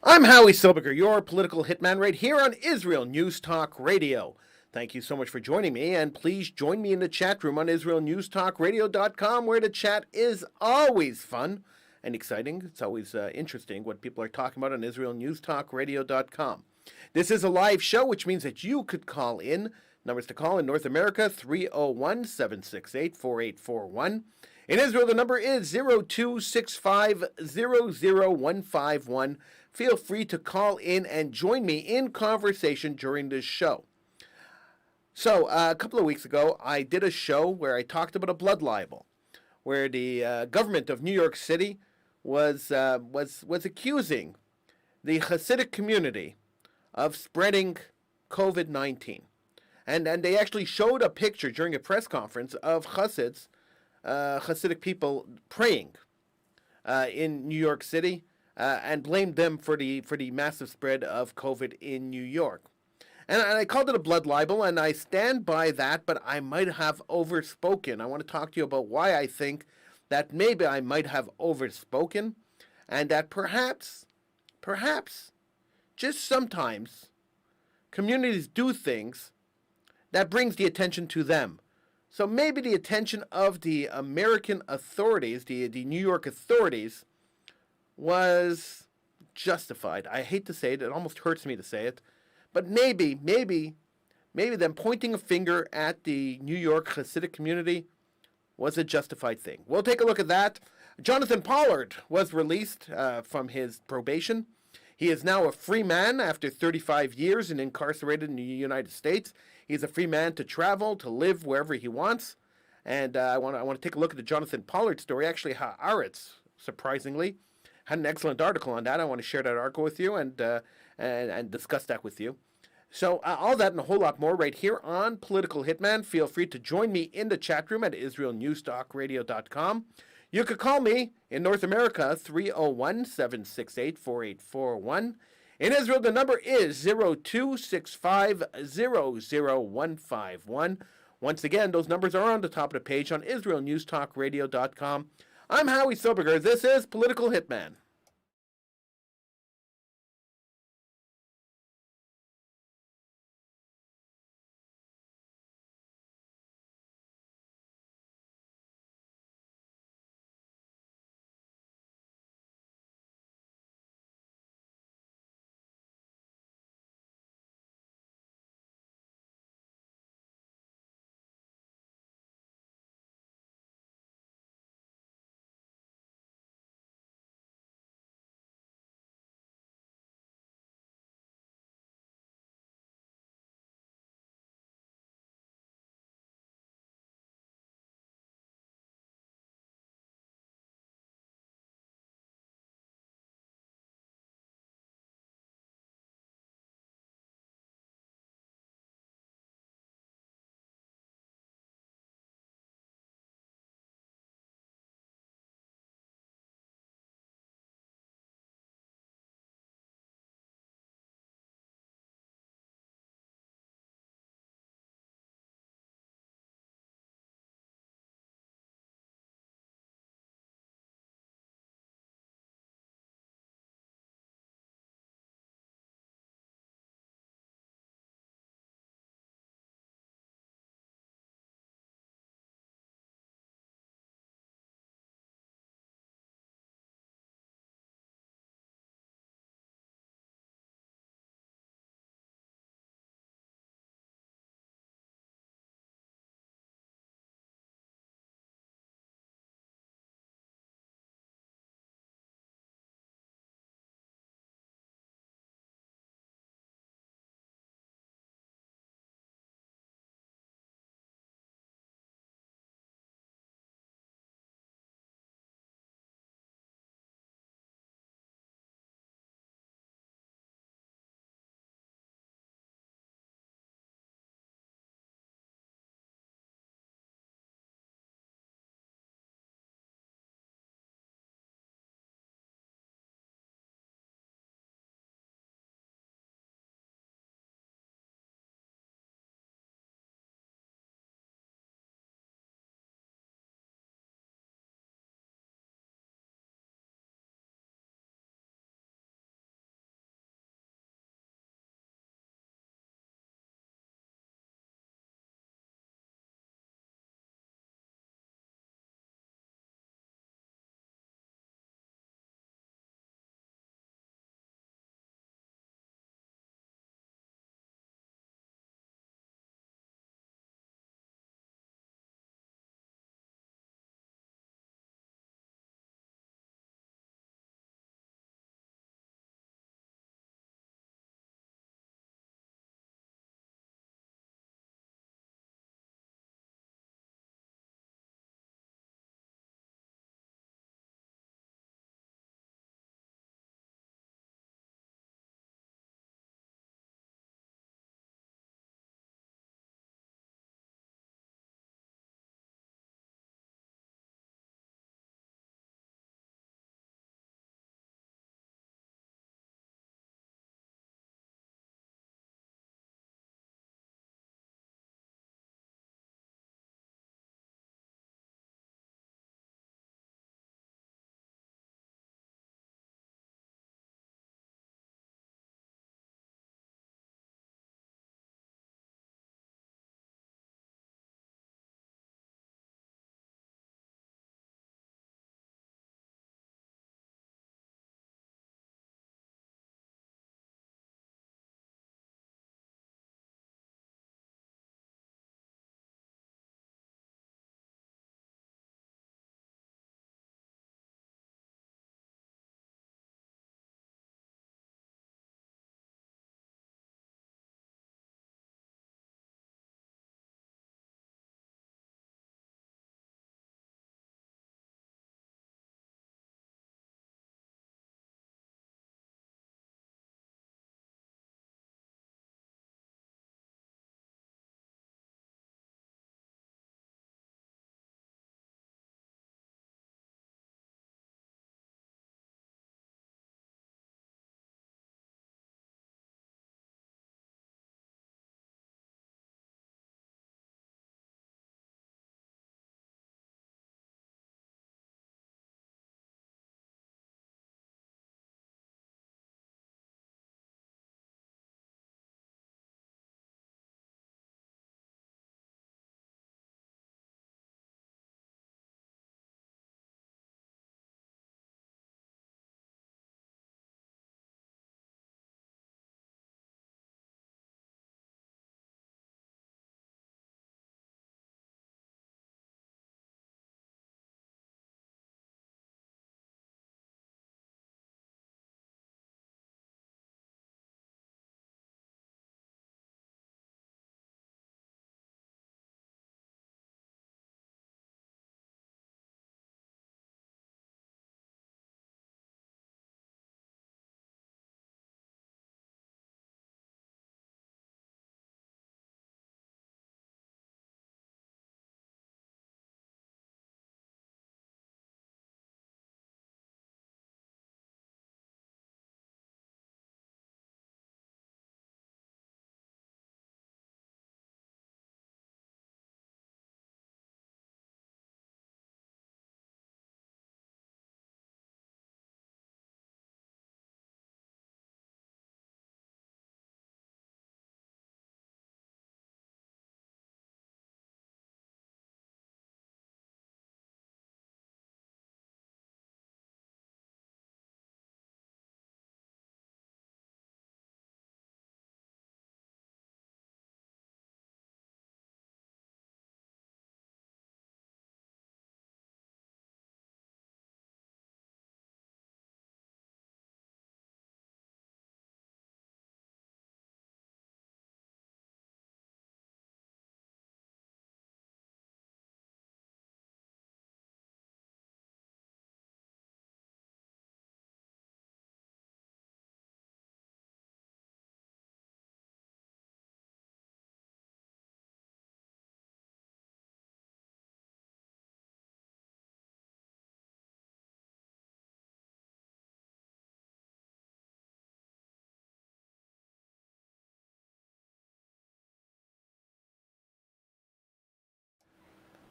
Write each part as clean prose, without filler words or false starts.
I'm Howie Silberger, your political hitman, right here on Israel News Talk Radio. Thank you so much for joining me, and please join me in the chat room on IsraelNewsTalkRadio.com, where the chat is always fun and exciting. It's always interesting what people are talking about on IsraelNewsTalkRadio.com. This is a live show, which means that you could call in. Numbers to call in North America 301 768 4841. In Israel, the number is 0265 Feel free to call in and join me in conversation during this show. So, a couple of weeks ago, I did a show where I talked about a blood libel, where the government of New York City was accusing the Hasidic community of spreading COVID-19. And they actually showed a picture during a press conference of Hasidic people praying in New York City and blamed them for the massive spread of COVID in New York. And I called it a blood libel, and I stand by that, but I might have overspoken. I want to talk to you about why I think that maybe I might have overspoken, and that perhaps, just sometimes, communities do things that brings the attention to them. So maybe the attention of the American authorities, the New York authorities, was justified. I hate to say it, it almost hurts me to say it, but maybe them pointing a finger at the New York Hasidic community was a justified thing. We'll take a look at that. Jonathan Pollard was released from his probation. He is now a free man after 35 years and incarcerated in the United States. He's a free man to travel, to live wherever he wants. And I want to take a look at the Jonathan Pollard story. Actually, Haaretz, surprisingly, had an excellent article on that. I want to share that article with you and discuss that with you. So all that and a whole lot more right here on Political Hitman. Feel free to join me in the chat room at IsraelNewsTalkRadio.com. You could call me in North America, 301 768 4841. In Israel, the number is 0265 Once again, those numbers are on the top of the page on IsraelNewsTalkRadio.com. I'm Howie Silberger. This is Political Hitman.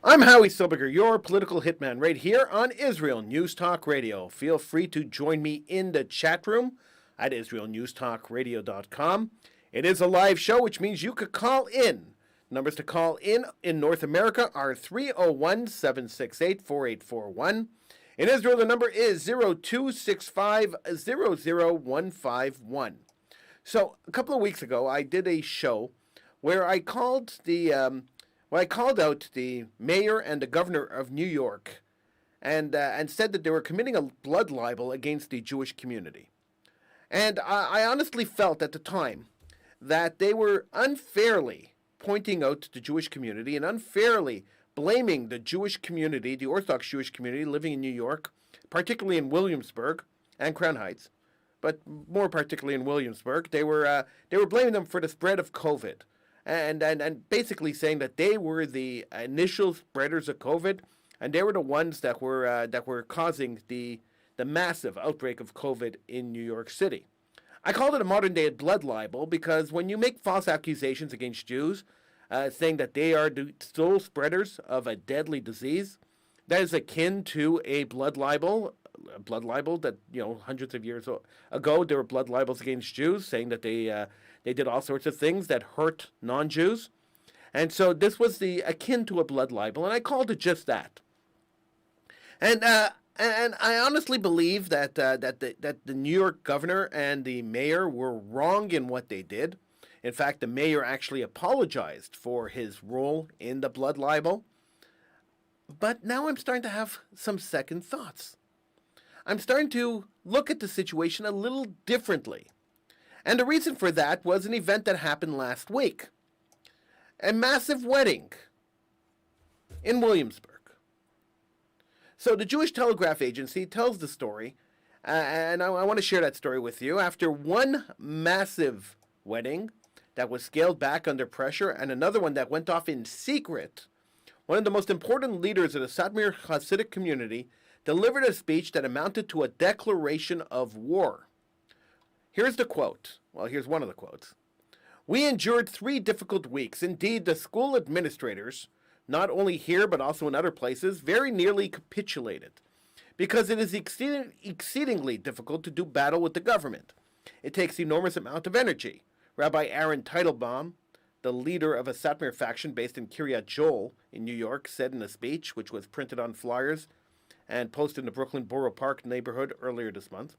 I'm Howie Silberger, your political hitman, right here on Israel News Talk Radio. Feel free to join me in the chat room at israelnewstalkradio.com. It is a live show, which means you could call in. Numbers to call in North America are 301-768-4841. In Israel, the number is 0265-00151. So a couple of weeks ago, I did a show where I called out the mayor and the governor of New York and said that they were committing a blood libel against the Jewish community. And I honestly felt at the time that they were unfairly pointing out the Jewish community and unfairly blaming the Jewish community, the Orthodox Jewish community living in New York, particularly in Williamsburg and Crown Heights, but more particularly in Williamsburg. They were blaming them for the spread of COVID. And basically saying that they were the initial spreaders of COVID, and they were the ones that were causing the massive outbreak of COVID in New York City. I called it a modern-day blood libel because when you make false accusations against Jews, saying that they are the sole spreaders of a deadly disease, that is akin to a blood libel. A blood libel that, hundreds of years ago, there were blood libels against Jews, saying that they did all sorts of things that hurt non-Jews. And so this was akin to a blood libel, and I called it just that. And I honestly believe that the New York governor and the mayor were wrong in what they did. In fact, the mayor actually apologized for his role in the blood libel. But now I'm starting to have some second thoughts. I'm starting to look at the situation a little differently. And the reason for that was an event that happened last week. A massive wedding in Williamsburg. So the Jewish Telegraph Agency tells the story, and I want to share that story with you. After one massive wedding that was scaled back under pressure and another one that went off in secret, one of the most important leaders of the Satmar Hasidic community delivered a speech that amounted to a declaration of war. Here's the quote. Well, here's one of the quotes. "We endured 3 difficult weeks. Indeed, the school administrators, not only here but also in other places, very nearly capitulated, because it is exceedingly difficult to do battle with the government. It takes enormous amount of energy." Rabbi Aaron Teitelbaum, the leader of a Satmar faction based in Kiryat Joel in New York, said in a speech which was printed on flyers and posted in the Brooklyn Borough Park neighborhood earlier this month.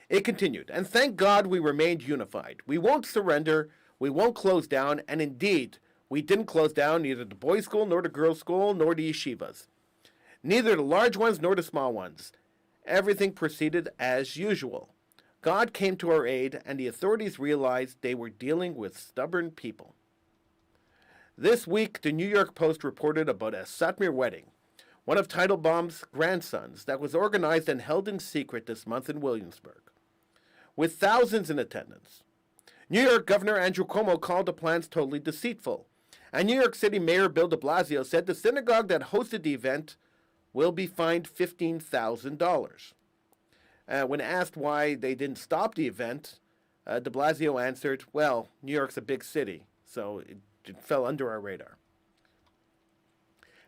It continued, "And thank God we remained unified. We won't surrender, we won't close down, and indeed, we didn't close down neither the boys' school, nor the girls' school, nor the yeshivas. Neither the large ones nor the small ones. Everything proceeded as usual. God came to our aid, and the authorities realized they were dealing with stubborn people." This week, the New York Post reported about a Satmar wedding, one of Teitelbaum's grandsons, that was organized and held in secret this month in Williamsburg, with thousands in attendance. New York Governor Andrew Cuomo called the plans totally deceitful, and New York City Mayor Bill de Blasio said the synagogue that hosted the event will be fined $15,000. When asked why they didn't stop the event, de Blasio answered, "Well, New York's a big city, so it fell under our radar."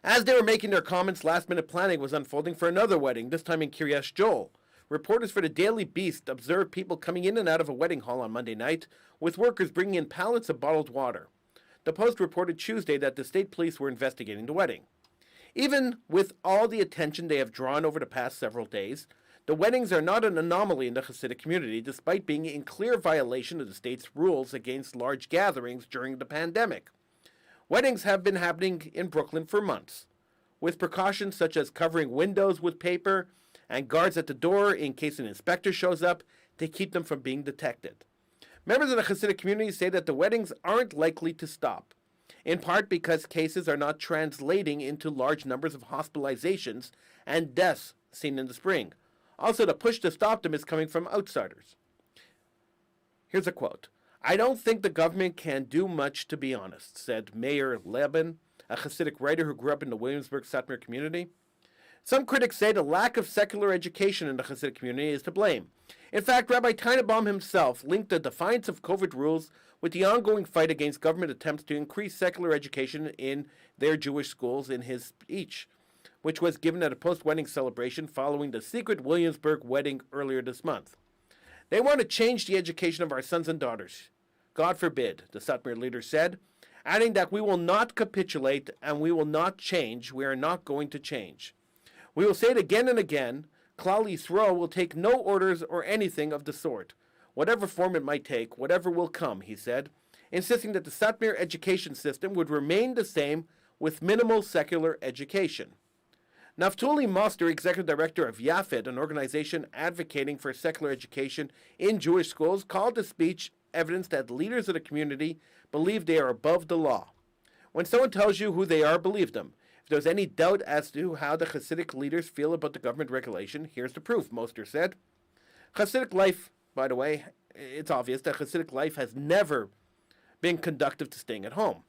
As they were making their comments, last-minute planning was unfolding for another wedding, this time in Kiryat Joel. Reporters for the Daily Beast observed people coming in and out of a wedding hall on Monday night, with workers bringing in pallets of bottled water. The Post reported Tuesday that the state police were investigating the wedding. Even with all the attention they have drawn over the past several days, the weddings are not an anomaly in the Hasidic community, despite being in clear violation of the state's rules against large gatherings during the pandemic. Weddings have been happening in Brooklyn for months, with precautions such as covering windows with paper and guards at the door in case an inspector shows up to keep them from being detected. Members of the Hasidic community say that the weddings aren't likely to stop, in part because cases are not translating into large numbers of hospitalizations and deaths seen in the spring. Also, the push to stop them is coming from outsiders. Here's a quote. "I don't think the government can do much, to be honest," said Mayor Levin, a Hasidic writer who grew up in the Williamsburg Satmar community. Some critics say the lack of secular education in the Hasidic community is to blame. In fact, Rabbi Teitelbaum himself linked the defiance of COVID rules with the ongoing fight against government attempts to increase secular education in their Jewish schools in his speech, which was given at a post-wedding celebration following the secret Williamsburg wedding earlier this month. They want to change the education of our sons and daughters. God forbid, the Satmar leader said, adding that we will not capitulate and we will not change. We are not going to change. We will say it again and again. Klal Yisrael will take no orders or anything of the sort, whatever form it might take, whatever will come, he said, insisting that the Satmar education system would remain the same with minimal secular education. Naftuli Moster, executive director of Yafid, an organization advocating for secular education in Jewish schools, called the speech evidence that leaders of the community believe they are above the law. When someone tells you who they are, believe them. If there's any doubt as to how the Hasidic leaders feel about the government regulation, here's the proof, Moster said. Hasidic life, by the way, it's obvious that Hasidic life has never been conducive to staying at home.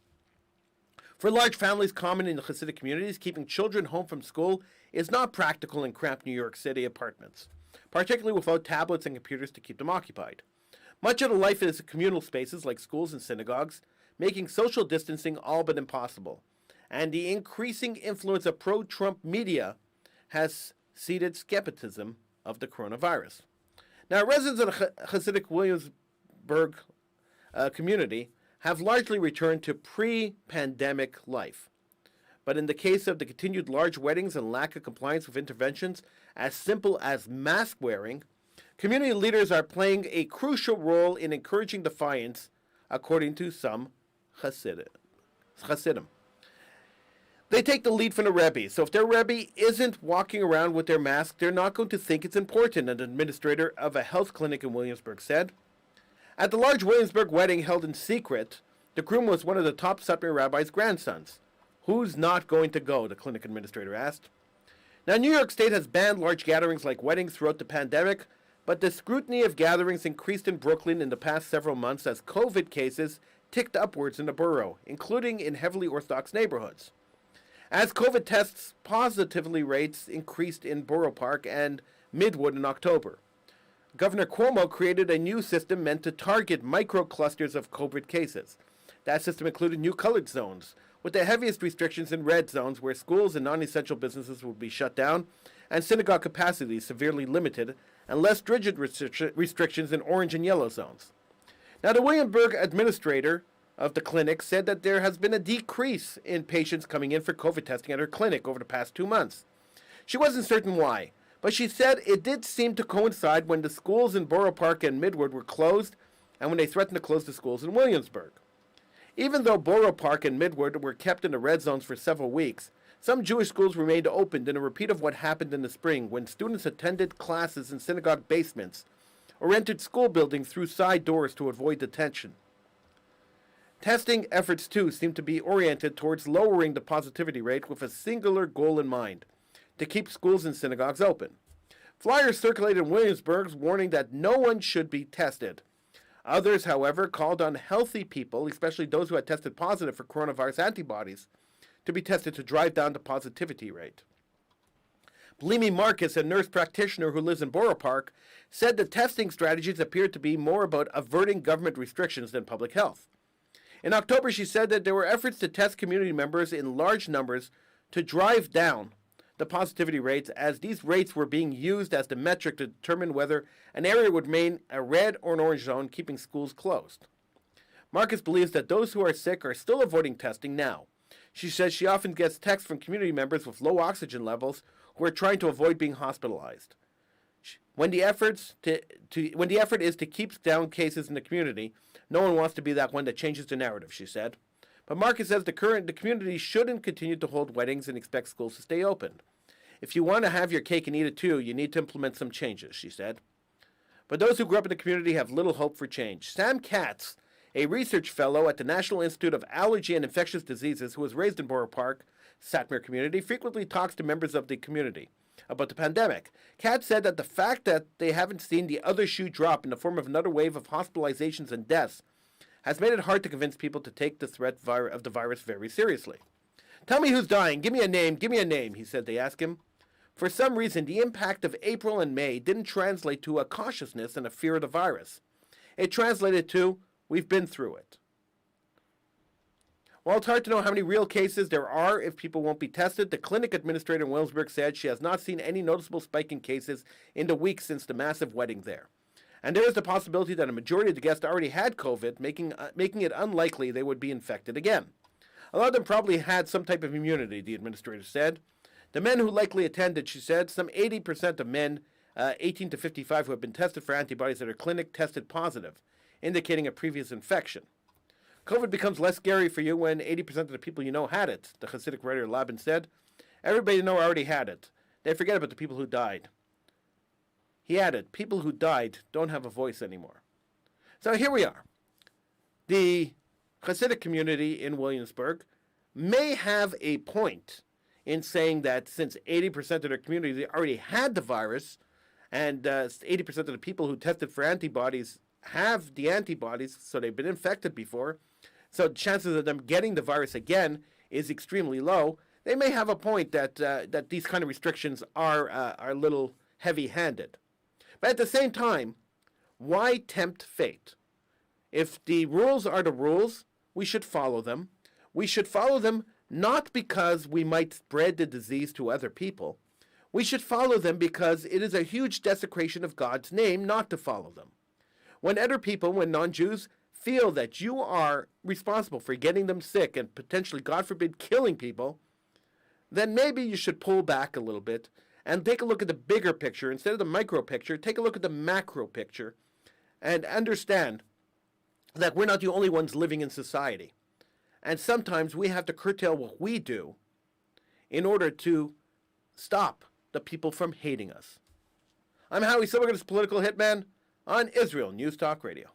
For large families common in the Hasidic communities, keeping children home from school is not practical in cramped New York City apartments, particularly without tablets and computers to keep them occupied. Much of the life is communal spaces like schools and synagogues, making social distancing all but impossible. And the increasing influence of pro-Trump media has seeded skepticism of the coronavirus. Now, residents of the Hasidic Williamsburg community have largely returned to pre-pandemic life. But in the case of the continued large weddings and lack of compliance with interventions as simple as mask wearing, community leaders are playing a crucial role in encouraging defiance, according to some Hasidim. They take the lead from the Rebbe, so if their Rebbe isn't walking around with their mask, they're not going to think it's important, an administrator of a health clinic in Williamsburg said. At the large Williamsburg wedding held in secret, the groom was one of the top Satmar rabbi's grandsons. Who's not going to go, the clinic administrator asked. Now, New York State has banned large gatherings like weddings throughout the pandemic, but the scrutiny of gatherings increased in Brooklyn in the past several months as COVID cases ticked upwards in the borough, including in heavily Orthodox neighborhoods. As COVID tests positivity rates increased in Borough Park and Midwood in October. Governor Cuomo created a new system meant to target micro-clusters of COVID cases. That system included new colored zones, with the heaviest restrictions in red zones where schools and non-essential businesses would be shut down and synagogue capacity severely limited, and less stringent restrictions in orange and yellow zones. Now, the Williamsburg administrator of the clinic said that there has been a decrease in patients coming in for COVID testing at her clinic over the past 2 months. She wasn't certain why, but she said it did seem to coincide when the schools in Borough Park and Midwood were closed and when they threatened to close the schools in Williamsburg. Even though Borough Park and Midwood were kept in the red zones for several weeks, some Jewish schools remained open in a repeat of what happened in the spring when students attended classes in synagogue basements or entered school buildings through side doors to avoid detention. Testing efforts, too, seem to be oriented towards lowering the positivity rate with a singular goal in mind: to keep schools and synagogues open. Flyers circulated in Williamsburg warning that no one should be tested. Others, however, called on healthy people, especially those who had tested positive for coronavirus antibodies, to be tested to drive down the positivity rate. Blimi Marcus, a nurse practitioner who lives in Borough Park, said the testing strategies appeared to be more about averting government restrictions than public health. In October, she said that there were efforts to test community members in large numbers to drive down the positivity rates, as these rates were being used as the metric to determine whether an area would remain a red or an orange zone, keeping schools closed. Marcus believes that those who are sick are still avoiding testing now. She says she often gets texts from community members with low oxygen levels who are trying to avoid being hospitalized. When the effort is to keep down cases in the community, no one wants to be that one that changes the narrative, she said. But Marcus says the community shouldn't continue to hold weddings and expect schools to stay open. If you want to have your cake and eat it too, you need to implement some changes, she said. But those who grew up in the community have little hope for change. Sam Katz, a research fellow at the National Institute of Allergy and Infectious Diseases, who was raised in Borough Park, Satmar community, frequently talks to members of the community about the pandemic. Katz said that the fact that they haven't seen the other shoe drop in the form of another wave of hospitalizations and deaths has made it hard to convince people to take the threat of the virus very seriously. Tell me who's dying. Give me a name, he said. They asked him. For some reason, the impact of April and May didn't translate to a cautiousness and a fear of the virus. It translated to, We've been through it. While it's hard to know how many real cases there are if people won't be tested, the clinic administrator in Williamsburg said she has not seen any noticeable spike in cases in the weeks since the massive wedding there. And there is the possibility that a majority of the guests already had COVID, making it unlikely they would be infected again. A lot of them probably had some type of immunity, the administrator said. The men who likely attended, she said, some 80% of men 18 to 55 who have been tested for antibodies at her clinic tested positive, indicating a previous infection. COVID becomes less scary for you when 80% of the people you know had it, the Hasidic writer Laban said. Everybody you know already had it. They forget about the people who died. He added, people who died don't have a voice anymore. So here we are. The Hasidic community in Williamsburg may have a point in saying that since 80% of their community already had the virus, and 80% of the people who tested for antibodies have the antibodies, so they've been infected before, so the chances of them getting the virus again is extremely low. They may have a point that these kind of restrictions are a little heavy-handed. But at the same time, why tempt fate? If the rules are the rules, we should follow them. We should follow them not because we might spread the disease to other people. We should follow them because it is a huge desecration of God's name not to follow them. When other people, when non-Jews, feel that you are responsible for getting them sick and potentially, God forbid, killing people, then maybe you should pull back a little bit and take a look at the bigger picture. Instead of the micro picture, take a look at the macro picture and understand that we're not the only ones living in society. And sometimes we have to curtail what we do in order to stop the people from hating us. I'm Howie Silverman, this political hitman on Israel News Talk Radio.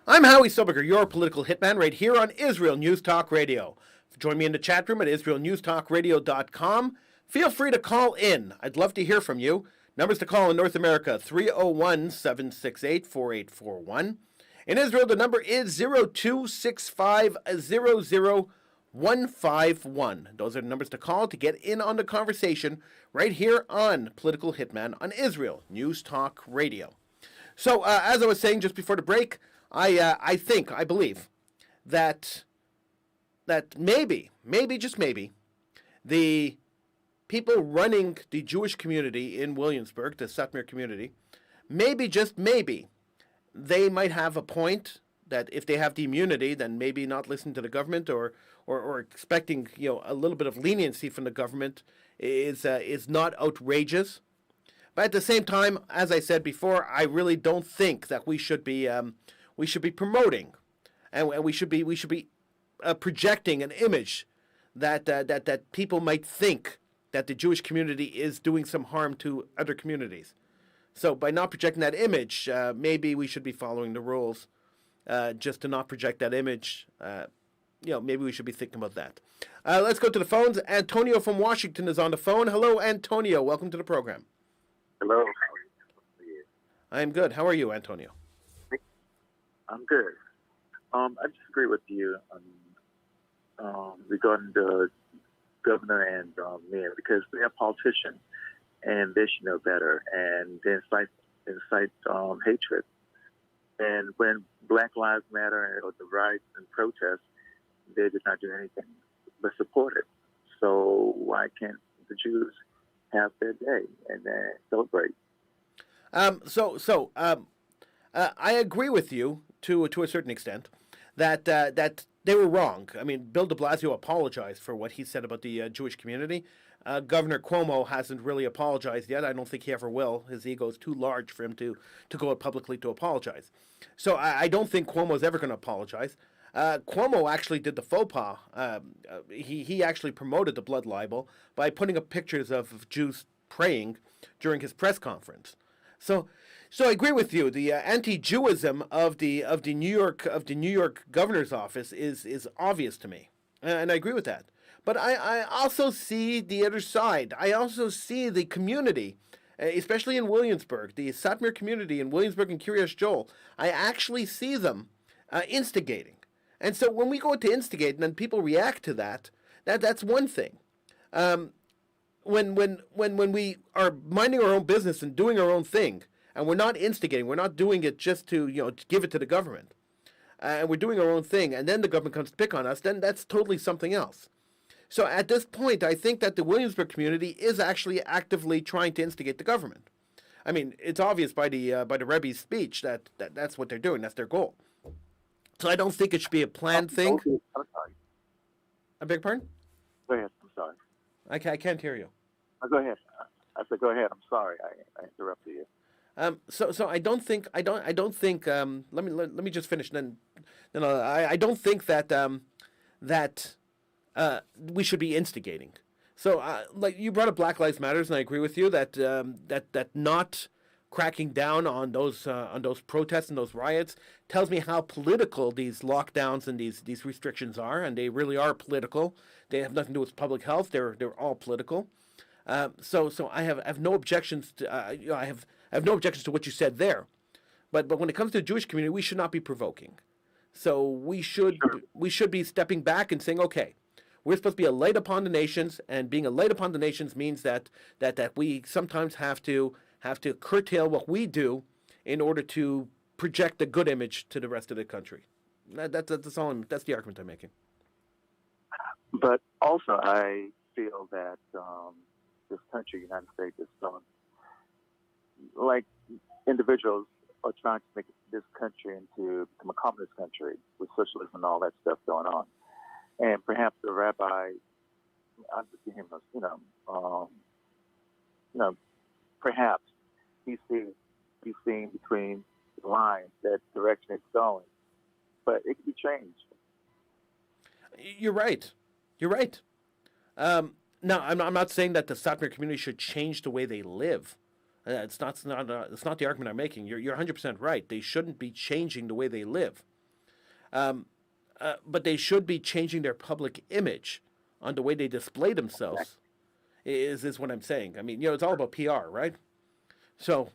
I'm Howie Silberger, your political hitman, right here on Israel News Talk Radio. Join me in the chat room at israelnewstalkradio.com. Feel free to call in. I'd love to hear from you. Numbers to call in North America, 301-768-4841. In Israel, the number is 026500-151. Those are the numbers to call to get in on the conversation right here on Political Hitman on Israel News Talk Radio. So, as I was saying just before the break, I believe that maybe, just maybe, the people running the Jewish community in Williamsburg, the Satmar community, maybe, just maybe, they might have a point that if they have the immunity, then maybe not listening to the government or expecting a little bit of leniency from the government is not outrageous. But at the same time, as I said before, I really don't think that we should be promoting, and we should be projecting an image that people might think that the Jewish community is doing some harm to other communities. So by not projecting that image, maybe we should be following the rules. Just to not project that image, maybe we should be thinking about that. Let's go to the phones. Antonio from Washington is on the phone. Hello, Antonio. Welcome to the program. Hello. How are you? I'm good. How are you, Antonio? I'm good. I disagree with you regarding the governor and mayor because they're politicians and they should know better and they incite hatred. And when Black Lives Matter or the riots and protests, they did not do anything but support it. So why can't the Jews have their day and celebrate? I agree with you to a certain extent that they were wrong. I mean, Bill de Blasio apologized for what he said about the Jewish community. Governor Cuomo hasn't really apologized yet. I don't think he ever will. His ego is too large for him to go out publicly to apologize. So I don't think Cuomo's ever going to apologize. Cuomo actually did the faux pas. He actually promoted the blood libel by putting up pictures of Jews praying during his press conference. So I agree with you. The anti-Jewism of the New York governor's office is obvious to me, and I agree with that. But I also see the other side. I also see the community, especially in Williamsburg, the Satmar community in Williamsburg and Kiryas Joel. I actually see them instigating. And so when we go to instigate and then people react to that's one thing. When we are minding our own business and doing our own thing, and we're not instigating, we're not doing it just to to give it to the government, and we're doing our own thing, and then the government comes to pick on us, then that's totally something else. So at this point, I think that the Williamsburg community is actually actively trying to instigate the government. I mean, it's obvious by the Rebbe's speech that's what they're doing. That's their goal. So I don't think it should be a planned thing. Okay. I'm sorry. I beg your pardon? Go ahead. I'm sorry. I can't hear you. Go ahead. I said, go ahead. I'm sorry. I interrupted you. So I don't think let me just finish. Then I don't think that we should be instigating. So like you brought up Black Lives Matters, and I agree with you that not cracking down on those protests and those riots tells me how political these lockdowns and these restrictions are, and they really are political. They have nothing to do with public health. They're all political. So I have no objections to I have no objections to what you said there, but when it comes to the Jewish community, we should not be provoking. So we should be stepping back and saying, okay, we're supposed to be a light upon the nations, and being a light upon the nations means that we sometimes have to curtail what we do in order to project a good image to the rest of the country. That's all. That's the argument I'm making. But also, I feel that this country, United States, is like individuals are trying to make this country into become a communist country with socialism and all that stuff going on. And perhaps the rabbi, I'm just giving him, perhaps he's seen between the lines that direction it's going, but it can be changed. You're right. No, I'm not saying that the Satmar community should change the way they live. It's not the argument I'm making. You're 100% right. They shouldn't be changing the way they live, but they should be changing their public image on the way they display themselves. Is what I'm saying. I mean, it's all about PR, right? So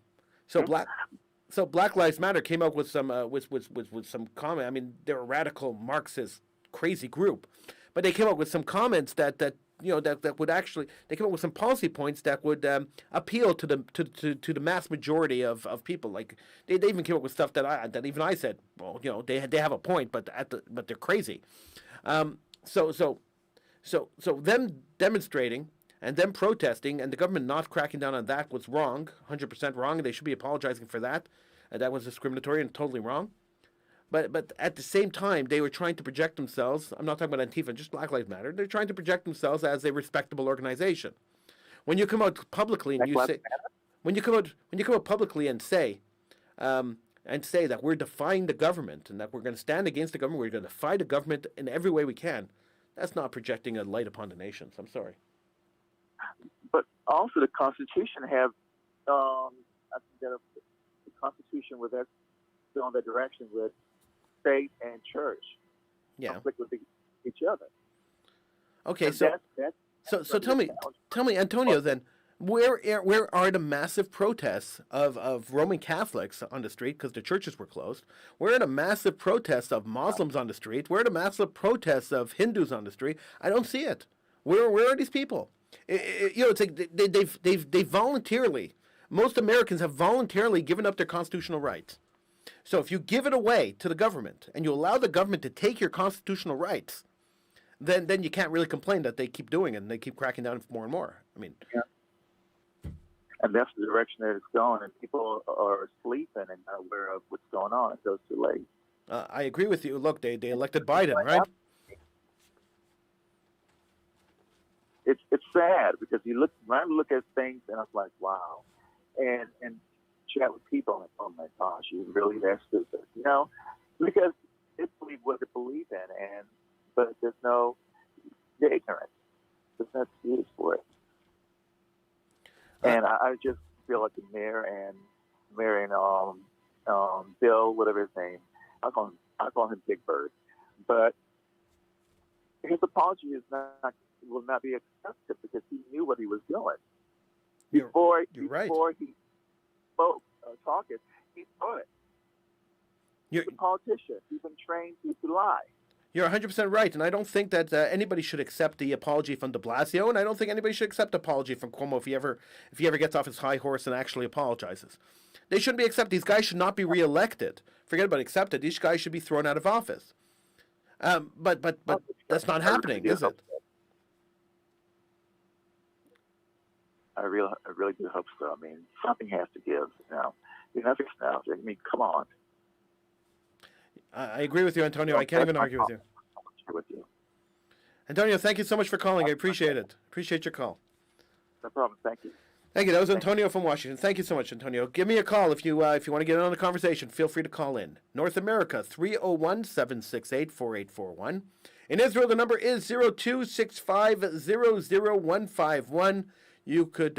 Black Lives Matter came out with some with some comment. I mean, they're a radical Marxist crazy group, but they came up with some comments that would actually, they came up with some policy points that would appeal to the mass majority of people. Like they even came up with stuff that even I said, well, they have a point, but they're crazy. So them demonstrating and them protesting and the government not cracking down on that was wrong, 100% wrong. They should be apologizing for that. That was discriminatory and totally wrong. But at the same time, they were trying to project themselves. I'm not talking about Antifa, just Black Lives Matter. They're trying to project themselves as a respectable organization. When you come out publicly and you say, when you come out publicly and say that we're defying the government and that we're going to stand against the government, we're going to defy the government in every way we can, that's not projecting a light upon the nations. I'm sorry. But also the Constitution have, I think that the Constitution was going that direction with state and church conflict with each other. Okay, and so tell me, Antonio, then where are the massive protests of Roman Catholics on the street because the churches were closed? Where are the massive protests of Muslims on the street? Where are the massive protests of Hindus on the street? I don't see it. Where are these people? It's like they've voluntarily. Most Americans have voluntarily given up their constitutional rights. So if you give it away to the government and you allow the government to take your constitutional rights, then you can't really complain that they keep doing it and they keep cracking down more and more. I mean, and that's the direction that it's going, and people are sleeping and not aware of what's going on. It goes too late. I agree with you. Look, they elected Biden, right? It's sad because when I look at things and I'm like, wow, and chat with people, like, oh my gosh, you really that stupid, because they believe what they believe in, but they're ignorant. There's no excuse for it. And I just feel like the mayor and Bill, whatever his name, I call him Big Bird, but his apology will not be accepted because he knew what he was doing. Before he spoke talking, he thought it. He's a politician. He's been trained to lie. You're 100% right, and I don't think that anybody should accept the apology from de Blasio, and I don't think anybody should accept the apology from Cuomo if he ever gets off his high horse and actually apologizes. They shouldn't be accepted. These guys should not be reelected. Forget about accepted. These guys should be thrown out of office. But that's not happening, is it? I really do hope so. I mean, something has to give. Enough is enough. I mean, come on. I agree with you, Antonio. I can't even argue with you. Antonio, thank you so much for calling. I appreciate it. Appreciate your call. No problem. Thank you. Thank you. That was Antonio from Washington. Thank you so much, Antonio. Give me a call if you want to get on the conversation. Feel free to call in. North America, 301-768-4841. In Israel, the number is 0265000151. You could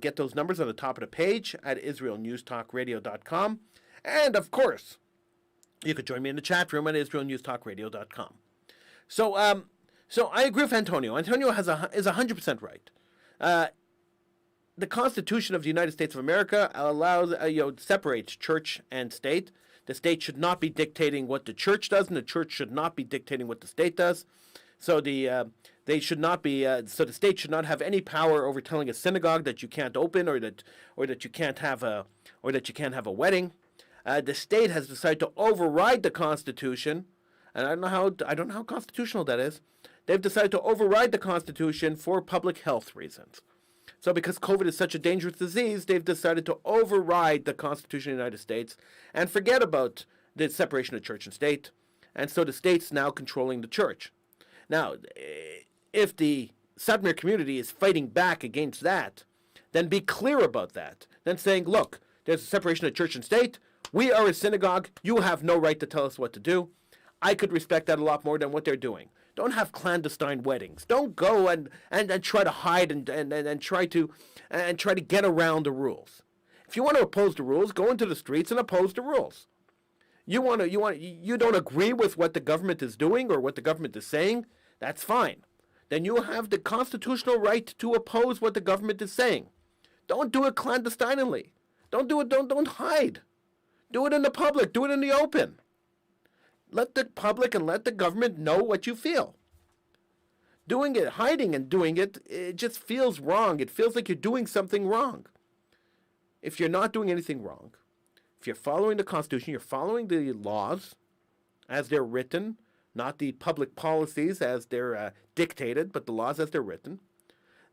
get those numbers on the top of the page at israelnewstalkradio.com. And, of course, you could join me in the chat room at israelnewstalkradio.com. So I agree with Antonio. Antonio is 100% right. The Constitution of the United States of America allows, separates church and state. The state should not be dictating what the church does, and the church should not be dictating what the state does. So the state should not have any power over telling a synagogue that you can't open or that you can't have a wedding. The state has decided to override the Constitution, and I don't know how constitutional that is. They've decided to override the Constitution for public health reasons. So because COVID is such a dangerous disease, they've decided to override the Constitution of the United States and forget about the separation of church and state. And so the state's now controlling the church. Now, if the Satmar community is fighting back against that, then be clear about that. Then saying, look, there's a separation of church and state. We are a synagogue. You have no right to tell us what to do. I could respect that a lot more than what they're doing. Don't have clandestine weddings. Don't go and try to hide and try to get around the rules. If you want to oppose the rules, go into the streets and oppose the rules. You don't agree with what the government is doing or what the government is saying, that's fine. Then you have the constitutional right to oppose what the government is saying. Don't do it clandestinely. Don't do it. Don't hide. Do it in the public. Do it in the open. Let the public and let the government know what you feel. Doing it, hiding and doing it, it just feels wrong. It feels like you're doing something wrong. If you're not doing anything wrong, if you're following the Constitution, you're following the laws as they're written, not the public policies as they're dictated, but the laws as they're written,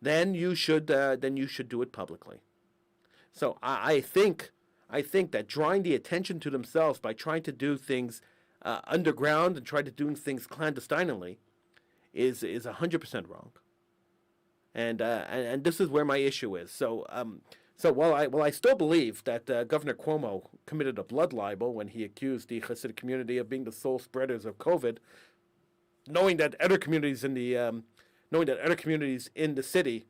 then you should do it publicly. So I think I think that drawing the attention to themselves by trying to do things underground and try to do things clandestinely is 100% wrong. And this is where my issue is. So while I still believe that Governor Cuomo committed a blood libel when he accused the Hasidic community of being the sole spreaders of COVID, knowing that other communities in the city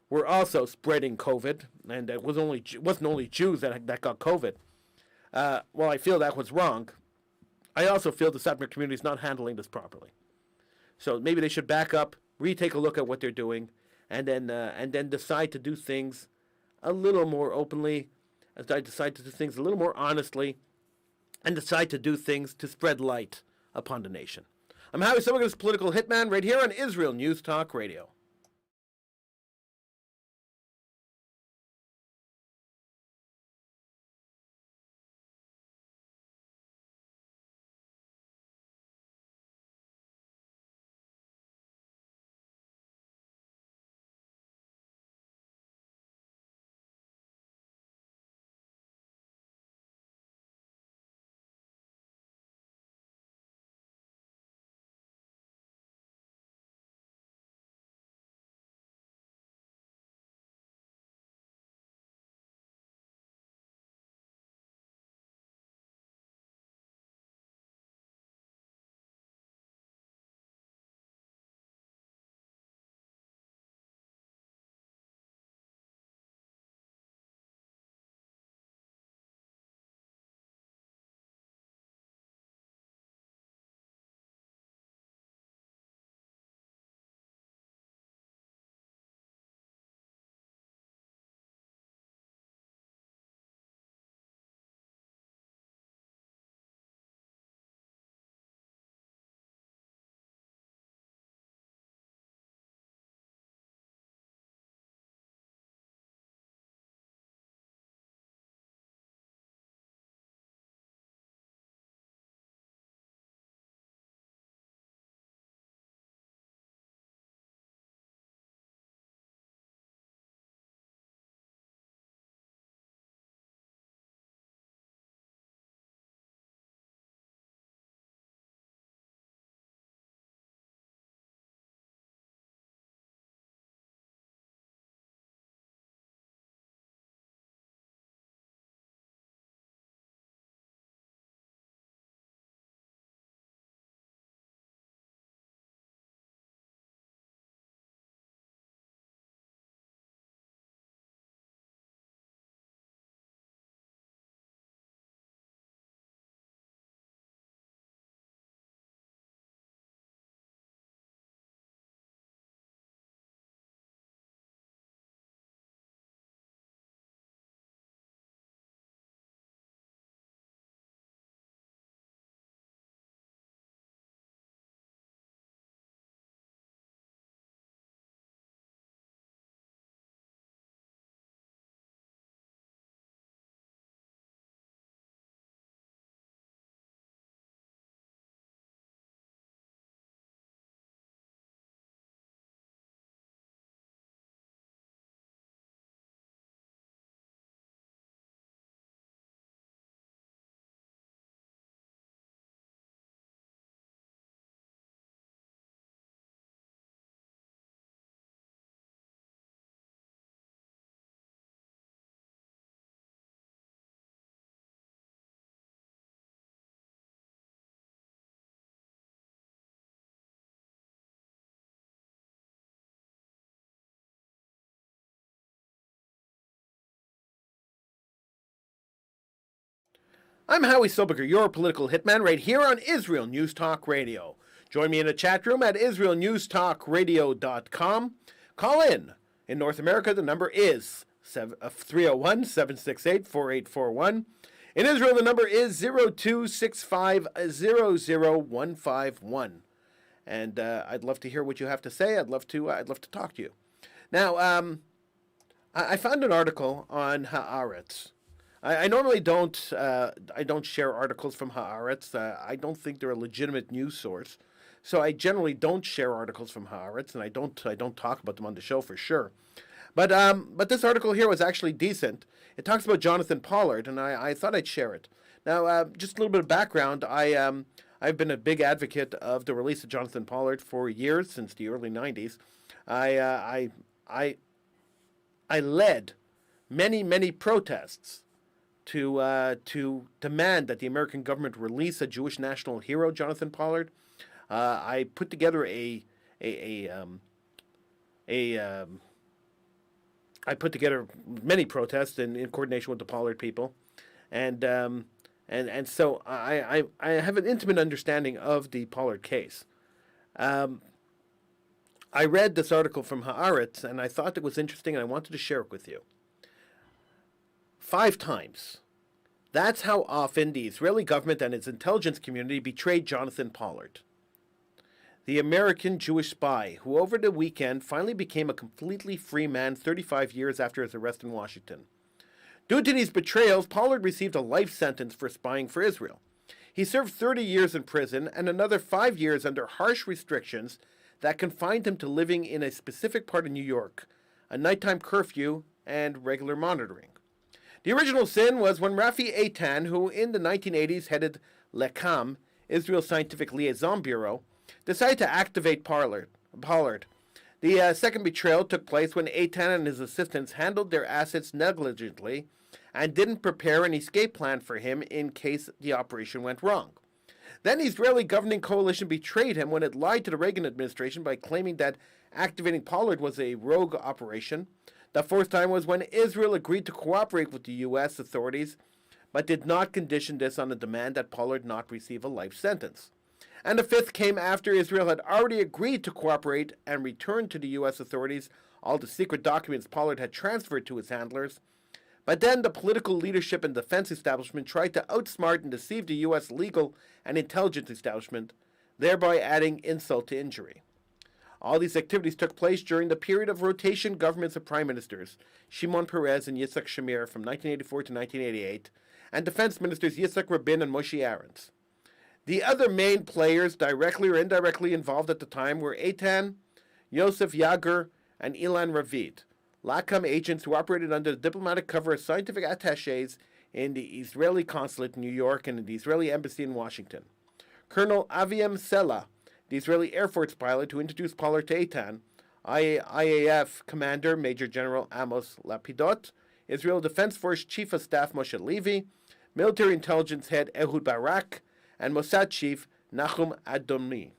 were also spreading COVID, and it wasn't only Jews that got COVID. While I feel that was wrong, I also feel the Satmar community is not handling this properly. So maybe they should back up, retake a look at what they're doing, and then decide to do things a little more openly, as I decide to do things a little more honestly, and decide to do things to spread light upon the nation. I'm Howie Silver's Political Hitman right here on Israel News Talk Radio. I'm Howie Silberger, your political hitman, right here on Israel News Talk Radio. Join me in the chat room at israelnewstalkradio.com. Call in. In North America, the number is 301-768-4841. In Israel, the number is 0265000151. And I'd love to hear what you have to say. I'd love to talk to you. Now, I found an article on Haaretz. I normally don't share articles from Haaretz. I don't think they're a legitimate news source, so I generally don't share articles from Haaretz, and I don't talk about them on the show for sure. But this article here was actually decent. It talks about Jonathan Pollard, and I thought I'd share it. Now, just a little bit of background. I've been a big advocate of the release of Jonathan Pollard for years, since the early '90s. I uh, I I led many protests to demand that the American government release a Jewish national hero, Jonathan Pollard. I put together a, um, a I put together many protests in coordination with the Pollard people, and so I have an intimate understanding of the Pollard case. Um, I read this article from Haaretz, and I thought it was interesting, and I wanted to share it with you. 5 times. That's how often the Israeli government and its intelligence community betrayed Jonathan Pollard, the American Jewish spy who over the weekend finally became a completely free man 35 years after his arrest in Washington. Due to these betrayals, Pollard received a life sentence for spying for Israel. He served 30 years in prison and another 5 years under harsh restrictions that confined him to living in a specific part of New York, a nighttime curfew, and regular monitoring. The original sin was when Rafi Eitan, who in the 1980s headed LECAM, Israel's Scientific Liaison Bureau, decided to activate Pollard. The second betrayal took place when Eitan and his assistants handled their assets negligently and didn't prepare an escape plan for him in case the operation went wrong. Then the Israeli governing coalition betrayed him when it lied to the Reagan administration by claiming that activating Pollard was a rogue operation. The fourth time was when Israel agreed to cooperate with the U.S. authorities, but did not condition this on the demand that Pollard not receive a life sentence. And the fifth came after Israel had already agreed to cooperate and returned to the U.S. authorities all the secret documents Pollard had transferred to his handlers. But then the political leadership and defense establishment tried to outsmart and deceive the U.S. legal and intelligence establishment, thereby adding insult to injury. All these activities took place during the period of rotation governments of prime ministers, Shimon Peres and Yitzhak Shamir from 1984 to 1988, and defense ministers Yitzhak Rabin and Moshe Aarons. The other main players, directly or indirectly involved at the time, were Eitan, Yosef Yager, and Ilan Ravid, LACAM agents who operated under the diplomatic cover as scientific attachés in the Israeli consulate in New York and in the Israeli embassy in Washington. Colonel Aviam Sela, the Israeli Air Force pilot who introduced Pollard to Eitan, IAF Commander Major General Amos Lapidot, Israel Defense Force Chief of Staff Moshe Levy, Military Intelligence Head Ehud Barak, and Mossad Chief Nachum Adoni.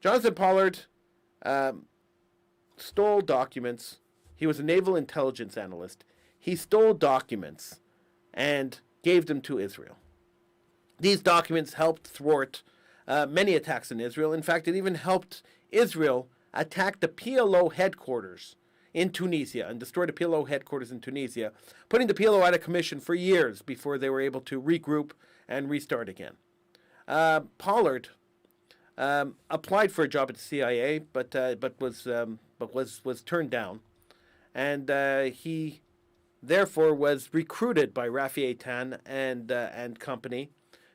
Jonathan Pollard stole documents. He was a naval intelligence analyst. He stole documents and gave them to Israel. These documents helped thwart many attacks in Israel. In fact, it even helped Israel attack the PLO headquarters in Tunisia and destroy the PLO headquarters in Tunisia, putting the PLO out of commission for years before they were able to regroup and restart again. Pollard applied for a job at the CIA, but was turned down, and he therefore was recruited by Rafi Eitan and company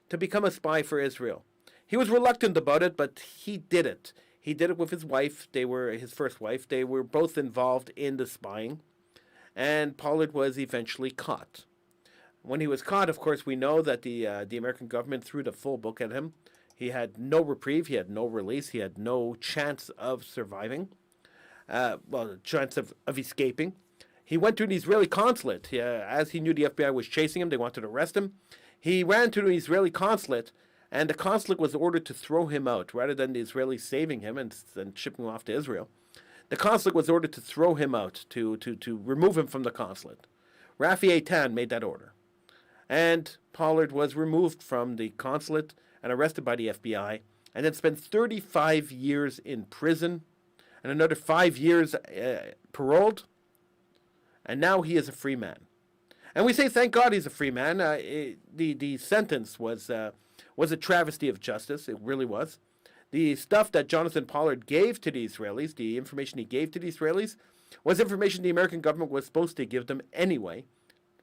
to become a spy for Israel. He was reluctant about it, but he did it. He did it with his wife. They were his first wife. They were both involved in the spying, and Pollard was eventually caught. When he was caught, of course, we know that the American government threw the full book at him. He had no reprieve. He had no release. He had no chance of surviving. Chance of escaping. He went to an Israeli consulate. As he knew the FBI was chasing him, they wanted to arrest him. He ran to an Israeli consulate, and the consulate was ordered to throw him out rather than the Israelis saving him and shipping him off to Israel. The consulate was ordered to throw him out, to remove him from the consulate. Rafi Eitan made that order. And Pollard was removed from the consulate and arrested by the FBI, and then spent 35 years in prison and another 5 years paroled. And now he is a free man. And we say, thank God he's a free man. The sentence was a travesty of justice. It really was. The stuff that Jonathan Pollard gave to the Israelis, the information he gave to the Israelis, was information the American government was supposed to give them anyway,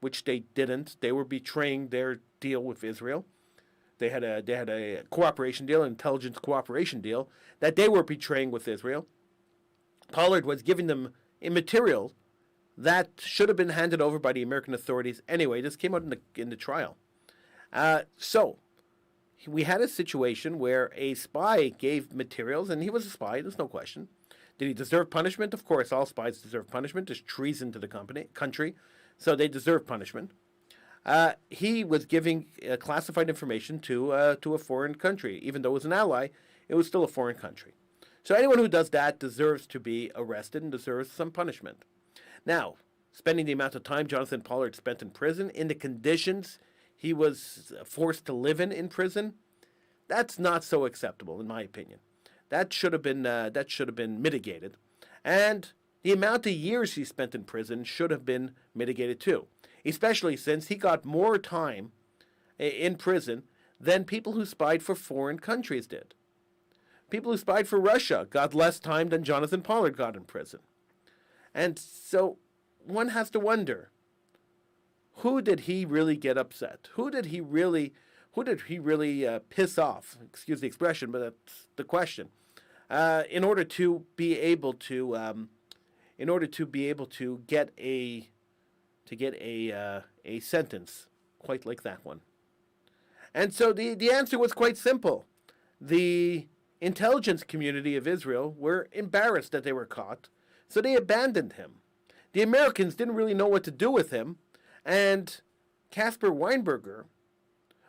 which they didn't. They were betraying their deal with Israel. They had a cooperation deal, an intelligence cooperation deal, that they were betraying with Israel. Pollard was giving them immaterial that should have been handed over by the American authorities anyway. This came out in the trial. So we had a situation where a spy gave materials, and he was a spy. There's no question. Did he deserve punishment? Of course, all spies deserve punishment. There's treason to the country, so they deserve punishment. He was giving classified information to a foreign country, even though it was an ally. It was still a foreign country. So anyone who does that deserves to be arrested and deserves some punishment. Now, spending the amount of time Jonathan Pollard spent in prison, in the conditions he was forced to live in prison, that's not so acceptable, in my opinion. That should have been mitigated, and the amount of years he spent in prison should have been mitigated too, especially since he got more time in prison than people who spied for foreign countries did. People who spied for Russia got less time than Jonathan Pollard got in prison. And so one has to wonder, who did he really get upset? Who did he really piss off? Excuse the expression, but that's the question. In order to be able to get a sentence quite like that one. And so the answer was quite simple. The intelligence community of Israel were embarrassed that they were caught, so they abandoned him. The Americans didn't really know what to do with him, and Caspar Weinberger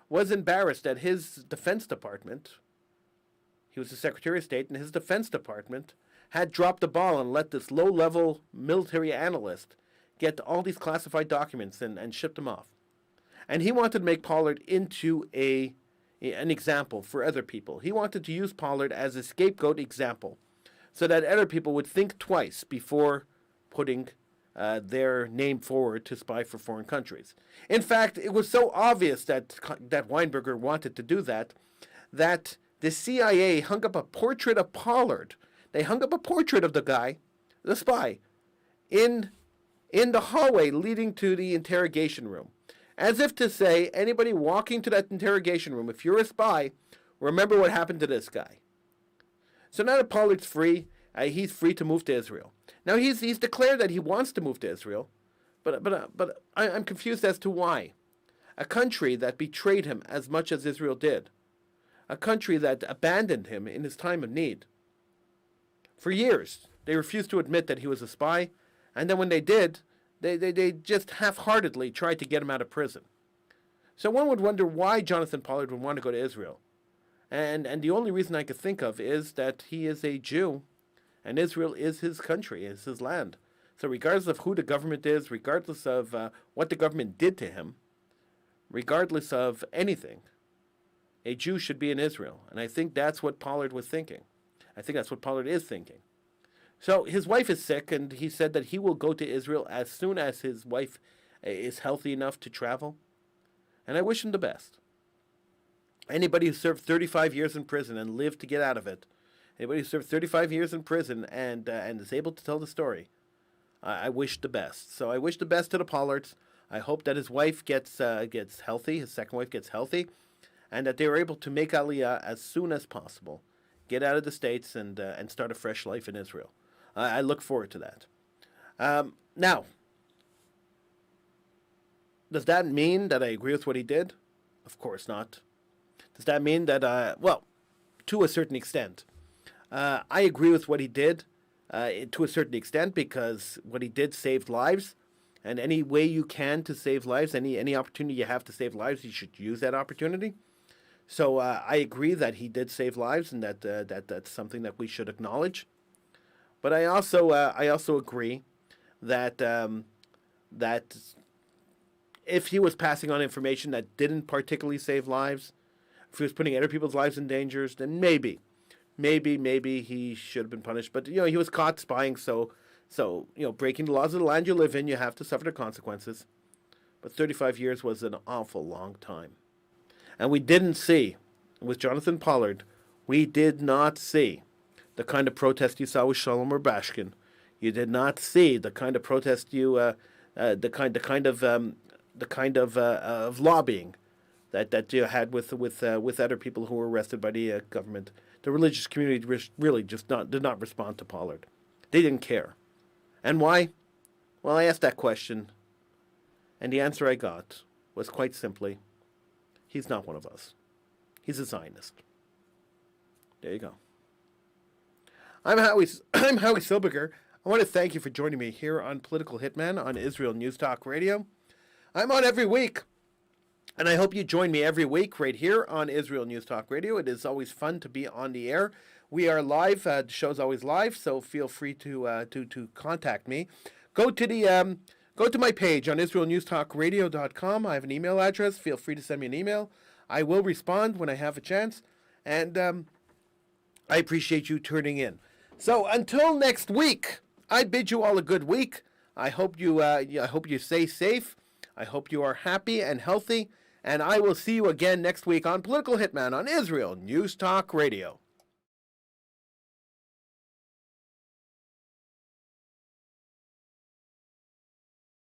was embarrassed that his Defense Department, he was the Secretary of State, and his Defense Department had dropped the ball and let this low-level military analyst get all these classified documents and ship them off. And he wanted to make Pollard into an example for other people. He wanted to use Pollard as a scapegoat example so that other people would think twice before putting their name forward to spy for foreign countries. In fact, it was so obvious that Weinberger wanted to do that the CIA hung up a portrait of Pollard. They hung up a portrait of the guy, the spy, in the hallway leading to the interrogation room. As if to say, anybody walking to that interrogation room, if you're a spy, remember what happened to this guy. So now that Pollard's free, he's free to move to Israel. Now he's declared that he wants to move to Israel, but I'm confused as to why. A country that betrayed him as much as Israel did, a country that abandoned him in his time of need. For years, they refused to admit that he was a spy, and then when they did, they just half-heartedly tried to get him out of prison. So one would wonder why Jonathan Pollard would want to go to Israel. And the only reason I could think of is that he is a Jew, and Israel is his country, is his land. So regardless of who the government is, regardless of what the government did to him, regardless of anything, a Jew should be in Israel. And I think that's what Pollard was thinking. I think that's what Pollard is thinking. So his wife is sick, and he said that he will go to Israel as soon as his wife is healthy enough to travel. And I wish him the best. Anybody who served 35 years in prison and lived to get out of it, anybody who served 35 years in prison and is able to tell the story, I wish the best. So I wish the best to the Pollards. I hope that his wife gets healthy, his second wife gets healthy, and that they were able to make Aliyah as soon as possible, get out of the States and start a fresh life in Israel. I look forward to that. Now, does that mean that I agree with what he did? Of course not. Does that mean that, well, to a certain extent. I agree with what he did to a certain extent because what he did saved lives. And any way you can to save lives, any opportunity you have to save lives, you should use that opportunity. So I agree that he did save lives and that's something that we should acknowledge. But I also agree that that if he was passing on information that didn't particularly save lives, if he was putting other people's lives in danger, then maybe he should have been punished. But he was caught spying, so breaking the laws of the land you live in, you have to suffer the consequences. But 35 years was an awful long time, and we didn't see with Jonathan Pollard. We did not see the kind of protest you saw with Shalom Rubashkin. You did not see the kind of protest the kind of lobbying that you had with other people who were arrested by the government. The religious community really just did not respond to Pollard. They didn't care. And why? Well, I asked that question, and the answer I got was quite simply, he's not one of us. He's a Zionist. There you go. I'm Howie Silberger. I want to thank you for joining me here on Political Hitman on Israel News Talk Radio. I'm on every week, and I hope you join me every week right here on Israel News Talk Radio. It is always fun to be on the air. We are live. The show's always live, so feel free to contact me. Go to my page on IsraelNewsTalkRadio.com. I have an email address. Feel free to send me an email. I will respond when I have a chance, and I appreciate you tuning in. So until next week, I bid you all a good week. I hope you stay safe. I hope you are happy and healthy. And I will see you again next week on Political Hitman on Israel News Talk Radio.